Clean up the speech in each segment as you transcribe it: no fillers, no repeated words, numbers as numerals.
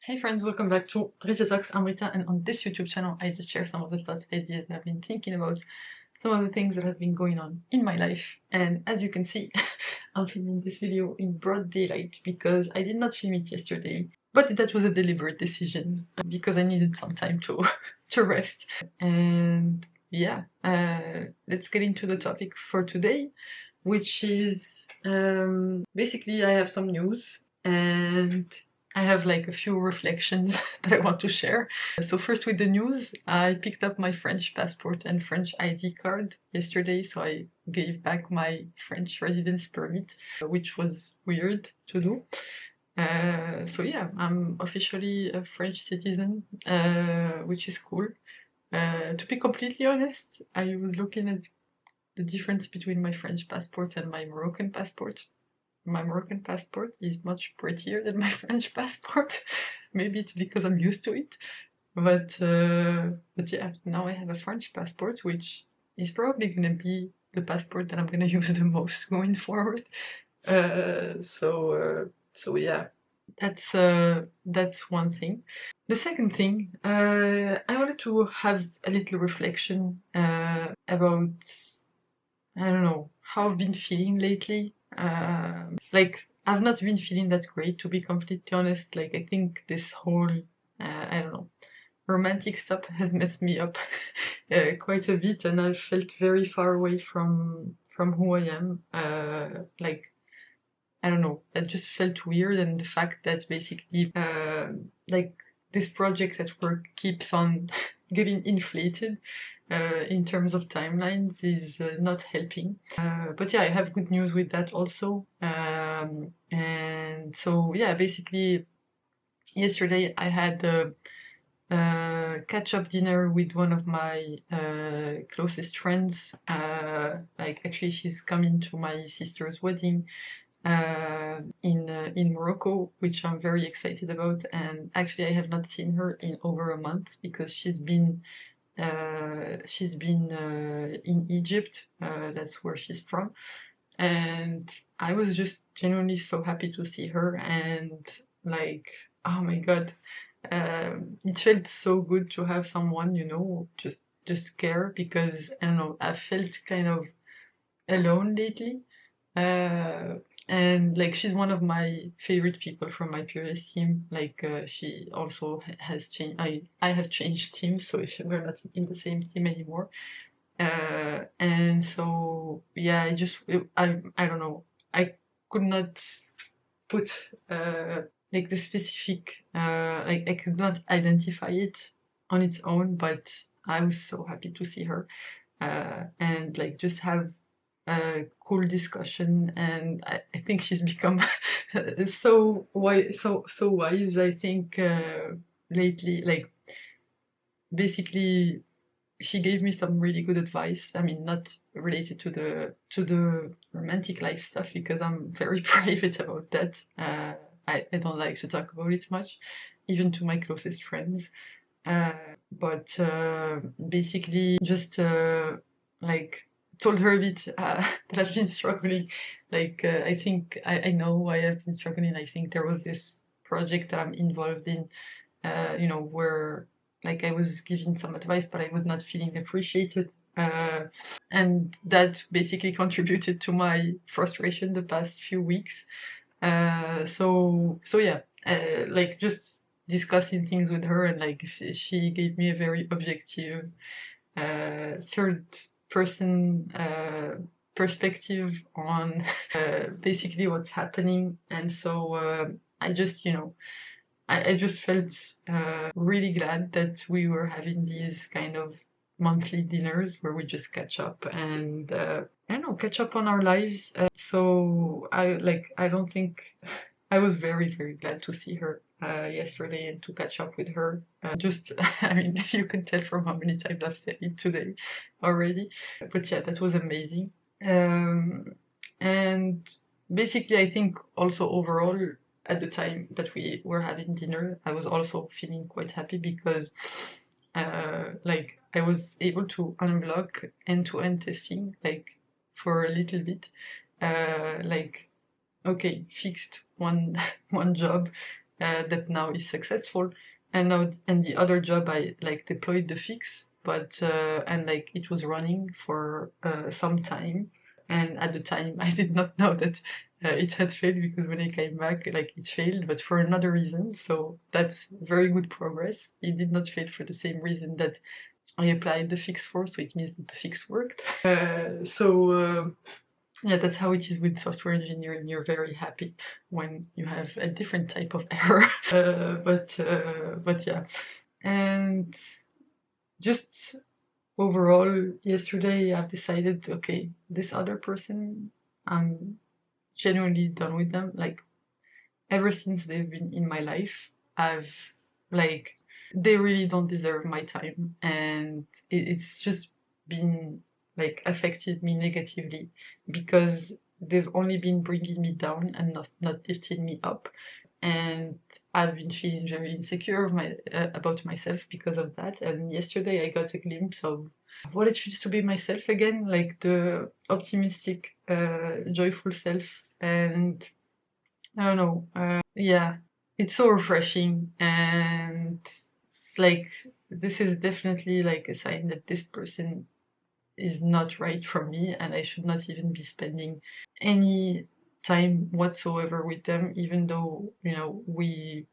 Hey friends, welcome back to Rita Talks. I'm Rita, and on this YouTube channel I just share some of the thoughts, ideas that I've been thinking about, some of the things that have been going on in my life. And as you can see, I'm filming this video in broad daylight because I did not film it yesterday, but that was a deliberate decision because I needed some time to to rest. And yeah, let's get into the topic for today, which is basically I have some news and I have like a few reflections that I want to share. So first with the news, I picked up my French passport and French ID card yesterday, so I gave back my French residence permit, which was weird to do. So yeah, I'm officially a French citizen, which is cool. To be completely honest, I was looking at the difference between my French passport and my Moroccan passport. My Moroccan passport is much prettier than my French passport. Maybe it's because I'm used to it. But yeah, now I have a French passport, which is probably gonna be the passport that I'm gonna use the most going forward. So yeah, that's one thing. The second thing, I wanted to have a little reflection about, I don't know, how I've been feeling lately. Like, I've not been feeling that great, to be completely honest. Like, I think this whole, I don't know, romantic stuff has messed me up quite a bit, and I felt very far away from who I am. Like, I don't know, that just felt weird, and the fact that basically, like, this project at work keeps on getting inflated in terms of timelines is not helping. But yeah, I have good news with that also. And so yeah, basically yesterday I had a catch-up dinner with one of my closest friends. Like actually she's coming to my sister's wedding in Morocco, which I'm very excited about. And actually I have not seen her in over a month because she's been in Egypt. That's where she's from, and I was just genuinely so happy to see her. And like, oh my god, it felt so good to have someone, just care, because I don't know, I felt kind of alone lately. Uh, and like she's one of my favorite people from my previous team. Like she also has changed. I have changed teams, so we're not in the same team anymore. And so yeah, I don't know. I could not put like the specific like I could not identify it on its own, but I was so happy to see her and like just have a cool discussion. And I think she's become so wise, so wise. I think lately, like basically she gave me some really good advice. I mean, not related to the romantic life stuff because I'm very private about that. I don't like to talk about it much, even to my closest friends. Uh, but basically, just like told her a bit that I've been struggling. Like I think I know why I've been struggling. I think there was this project that I'm involved in, where like I was giving some advice, but I was not feeling appreciated. And that basically contributed to my frustration the past few weeks. So yeah, like just discussing things with her, and like she gave me a very objective third person perspective on basically what's happening. And so I just I just felt really glad that we were having these kind of monthly dinners where we just catch up and I don't know, catch up on our lives. So I don't think I was very very glad to see her yesterday and to catch up with her. Just I mean, you can tell from how many times I've said it today already. But yeah, that was amazing. And basically, I think also overall at the time that we were having dinner, I was also feeling quite happy because like I was able to unblock end-to-end testing like for a little bit. Like okay, fixed one one job, that now is successful. And now, and the other job I like deployed the fix, but and like it was running for some time, and at the time I did not know that it had failed, because when I came back, like it failed, but for another reason. So that's very good progress. It did not fail for the same reason that I applied the fix for, so it means that the fix worked. Yeah, that's how it is with software engineering. You're very happy when you have a different type of error. But yeah, and just overall, yesterday I've decided, okay, this other person, I'm genuinely done with them. Like, ever since they've been in my life, I've like, they really don't deserve my time, and it's just been like affected me negatively, because they've only been bringing me down and not lifting me up. And I've been feeling very insecure about myself because of that. And yesterday I got a glimpse of what it feels to be myself again, like the optimistic, joyful self. And I don't know, yeah, it's so refreshing. And like, this is definitely like a sign that this person is not right for me, and I should not even be spending any time whatsoever with them, even though, you know, we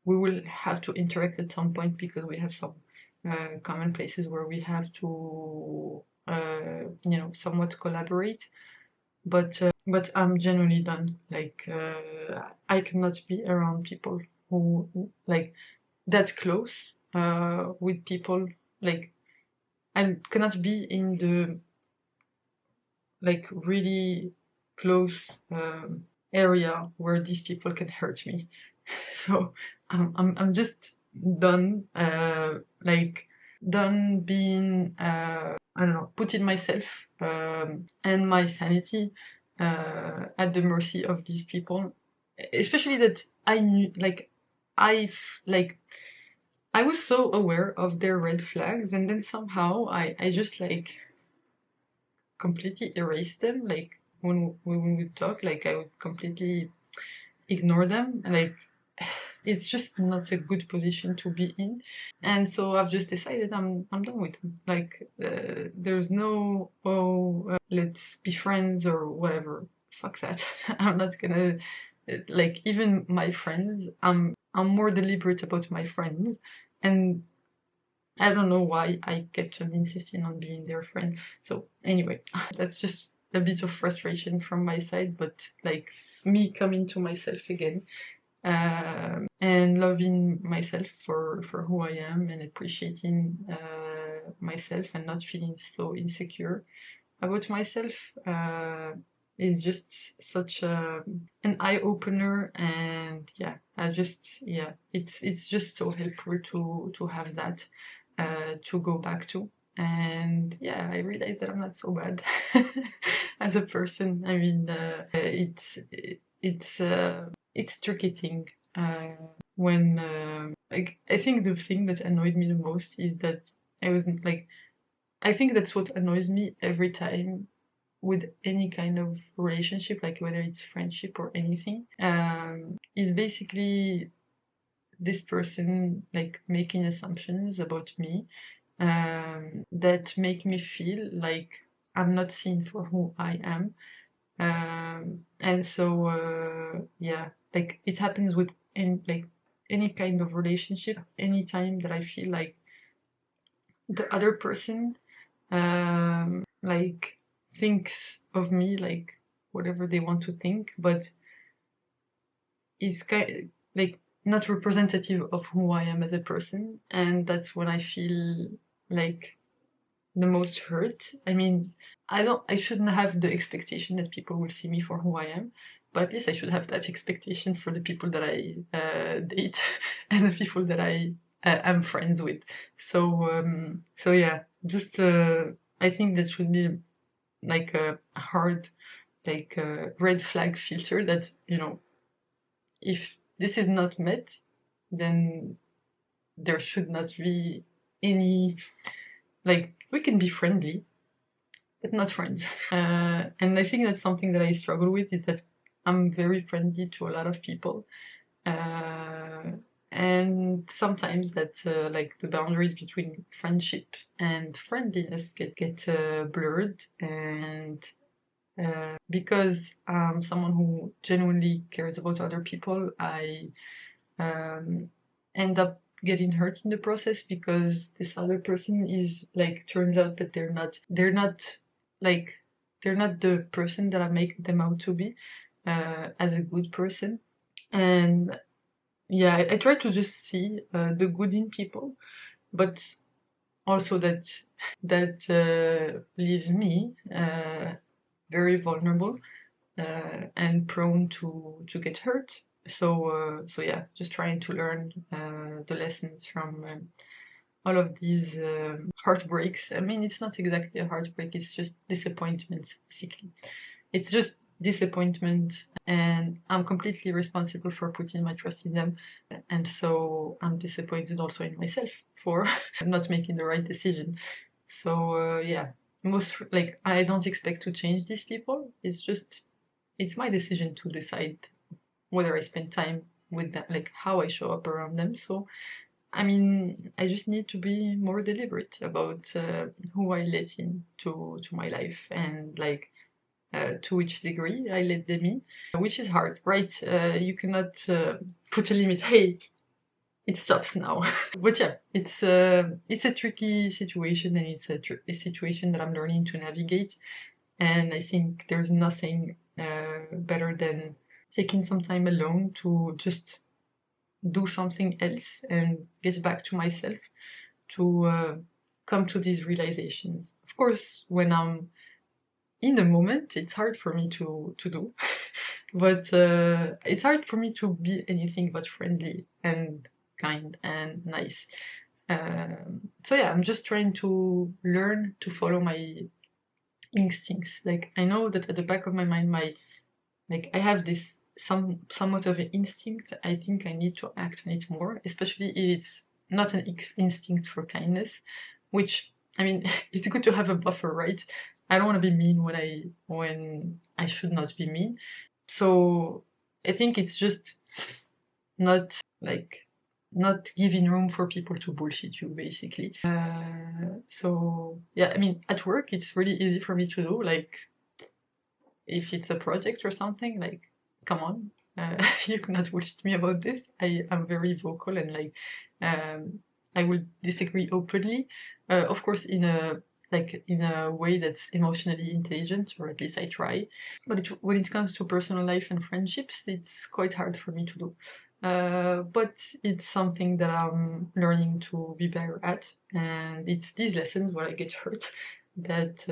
will have to interact at some point, because we have some common places where we have to you know, somewhat collaborate. But I'm genuinely done. Like, I cannot be around people who like that close with people. Like, I cannot be in the like really close area where these people can hurt me. So I'm just done, like, done being I don't know, putting myself and my sanity at the mercy of these people. Especially that I knew, like, I've like I was so aware of their red flags, and then somehow I just like completely erase them. Like, when we talk, like, I would completely ignore them. Like, it's just not a good position to be in. And so I've just decided I'm done with them. Like, there's no, let's be friends or whatever. Fuck that. I'm not gonna, like, even my friends, I'm more deliberate about my friends. And I don't know why I kept on insisting on being their friend. So anyway, that's just a bit of frustration from my side, but like, me coming to myself again, and loving myself for who I am, and appreciating myself, and not feeling so insecure about myself, is just such an eye opener. And yeah, yeah, it's just so helpful to have that to go back to. And yeah, I realized that I'm not so bad as a person. I mean, it's a tricky thing when like, I think the thing that annoyed me the most is that I wasn't like, I think that's what annoys me every time with any kind of relationship, like whether it's friendship or anything, is basically this person like making assumptions about me that make me feel like I'm not seen for who I am. And so yeah, like, it happens with any kind of relationship. Anytime that I feel like the other person like thinks of me like whatever they want to think, but is kind like not representative of who I am as a person, and that's when I feel like the most hurt. I mean, I shouldn't have the expectation that people will see me for who I am, but at least I should have that expectation for the people that I date and the people that I am friends with. So yeah, just I think that should be like a hard, like, red flag filter that, you know, if this is not met, then there should not be any, like, we can be friendly, but not friends. And I think that's something that I struggle with, is that I'm very friendly to a lot of people. and sometimes that like the boundaries between friendship and friendliness get blurred, and because I'm someone who genuinely cares about other people, I end up getting hurt in the process because this other person is like, turns out that like they're not the person that I make them out to be as a good person. And yeah, I try to just see the good in people, but also that leaves me very vulnerable and prone to get hurt. So yeah, just trying to learn the lessons from all of these heartbreaks. I mean, it's not exactly a heartbreak; it's just disappointment, basically. It's just disappointment, and I'm completely responsible for putting my trust in them, and so I'm disappointed also in myself for not making the right decision. So yeah, most like I don't expect to change these people. It's my decision to decide whether I spend time with them, like how I show up around them. So I mean, I just need to be more deliberate about who I let in to my life, and like to which degree I let them in, which is hard, right? You cannot put a limit. Hey, it stops now. But yeah, it's a tricky situation, and it's a situation that I'm learning to navigate. And I think there's nothing better than taking some time alone to just do something else and get back to myself, to come to these realizations. Of course, when I'm in the moment, it's hard for me to do, but it's hard for me to be anything but friendly and kind and nice. So yeah, I'm just trying to learn to follow my instincts. Like I know that at the back of my mind, I have this somewhat of an instinct. I think I need to act on it more, especially if it's not an instinct for kindness, which I mean, it's good to have a buffer, right? I don't want to be mean when I should not be mean. So I think it's just not like not giving room for people to bullshit you, basically. So yeah, I mean, at work it's really easy for me to do. Like if it's a project or something, like come on, you cannot bullshit me about this. I am very vocal, and like I will disagree openly, of course in a way that's emotionally intelligent, or at least I try. But when it comes to personal life and friendships, it's quite hard for me to do. But it's something that I'm learning to be better at, and it's these lessons where I get hurt that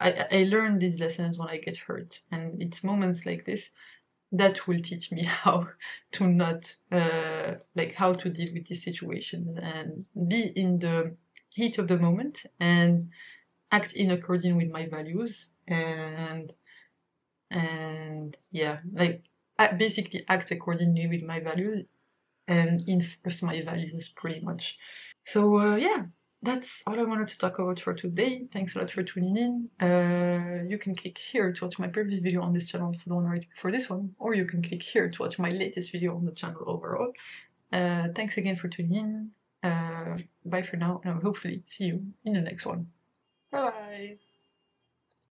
I learn these lessons when I get hurt, and it's moments like this that will teach me how to not like how to deal with these situations and be in the heat of the moment and act in accordance with my values, and yeah, like basically act accordingly with my values and enforce my values pretty much. So yeah, that's all I wanted to talk about for today. Thanks a lot for tuning in. You can click here to watch my previous video on this channel, so don't worry for this one, or you can click here to watch my latest video on the channel overall. Thanks again for tuning in. Bye for now, and I'll hopefully see you in the next one. Bye bye!